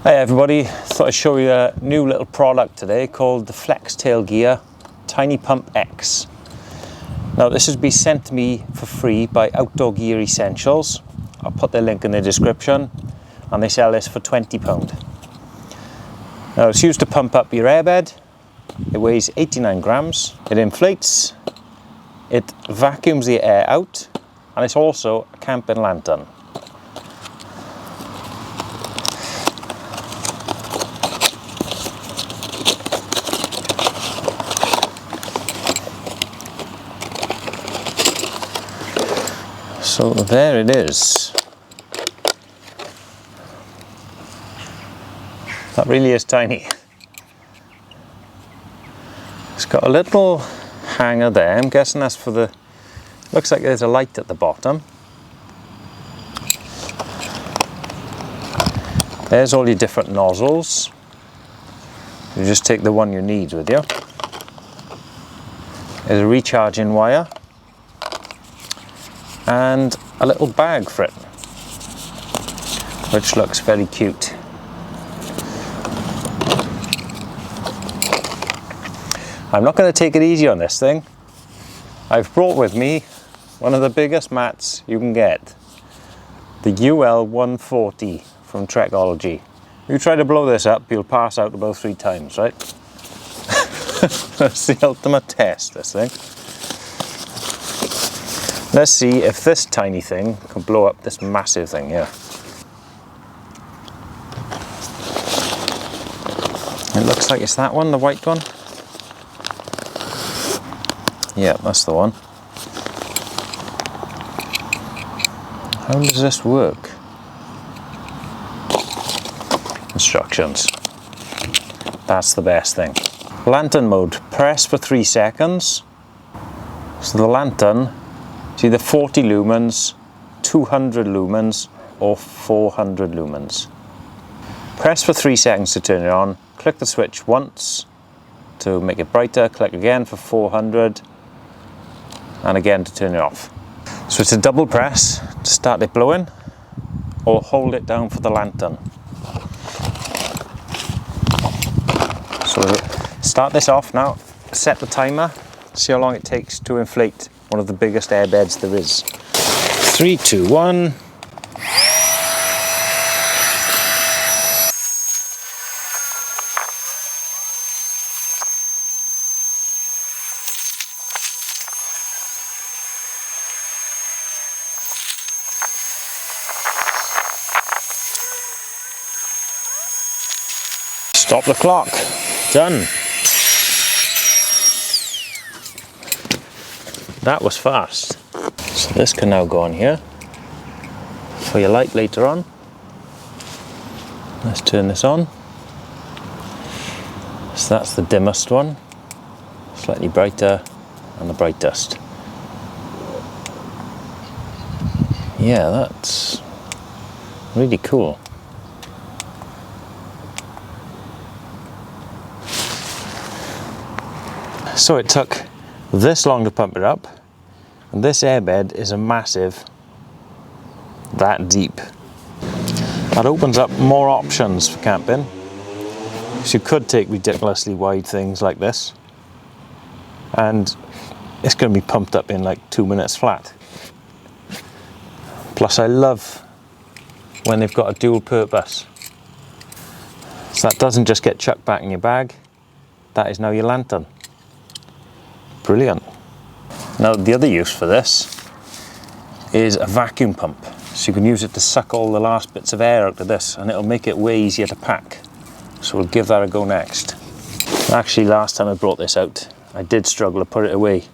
Hi everybody, thought I'd show you a new little product today called the Flextailgear Tiny Pump X. Now this has been sent to me for free by Outdoor Gear Essentials. I'll put their link in the description, and they sell this for £20. Now it's used to pump up your airbed. It weighs 89 grams, it inflates, it vacuums the air out, and it's also a camping lantern. So there it is. That really is tiny. It's got a little hanger there. I'm guessing that's for the, looks like there's a light at the bottom. There's all your different nozzles. You just take the one you need with you. There's a recharging wire and a little bag for it, which looks very cute. I'm not going to take it easy on this thing. I've brought with me one of the biggest mats you can get, the UL140 from Trekology. If you try to blow this up, you'll pass out about 3 times, right? That's the ultimate test, this thing. Let's see if this tiny thing can blow up this massive thing here. It looks like it's that one, the white one. Yeah, that's the one. How does this work? Instructions. That's the best thing. Lantern mode, press for 3 seconds. So the lantern, it's either 40 lumens, 200 lumens, or 400 lumens. Press for 3 seconds to turn it on. Click the switch once to make it brighter. Click again for 400, and again to turn it off. So it's a double press to start it blowing, or hold it down for the lantern. So start this off now. Set the timer. See how long it takes to inflate one of the biggest airbeds there is. 3, 2, 1. Stop the clock. Done. That was fast. So this can now go on here for your light later on. Let's turn this on. So that's the dimmest one, slightly brighter, and the brightest. Yeah, that's really cool. So it took this long to pump it up, and this airbed is a massive, that deep. That opens up more options for camping. So you could take ridiculously wide things like this, and it's going to be pumped up in like 2 minutes flat. Plus I love when they've got a dual purpose. So that doesn't just get chucked back in your bag, that is now your lantern. Brilliant. Now the other use for this is a vacuum pump. So you can use it to suck all the last bits of air out of this, and it'll make it way easier to pack. So we'll give that a go next. Actually, last time I brought this out, I did struggle to put it away.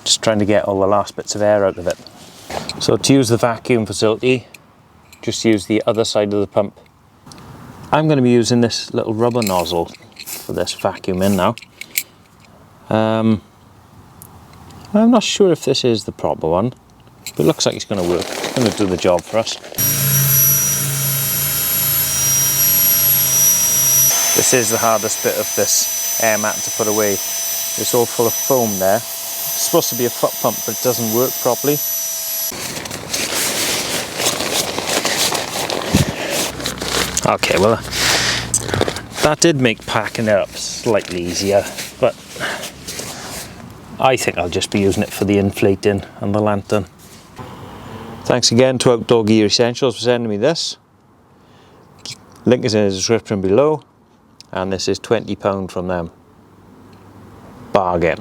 Just trying to get all the last bits of air out of it. So to use the vacuum facility, just use the other side of the pump. I'm going to be using this little rubber nozzle for this vacuum in now. I'm not sure if this is the proper one, but it looks like it's going to work. It's going to do the job for us. This is the hardest bit of this air mat to put away. It's all full of foam there. It's supposed to be a foot pump, but it doesn't work properly. Okay, well, that did make packing it up slightly easier, but I think I'll just be using it for the inflating and the lantern. Thanks again to Outdoor Gear Essentials for sending me this. Link is in the description below, and this is £20 from them. Bargain.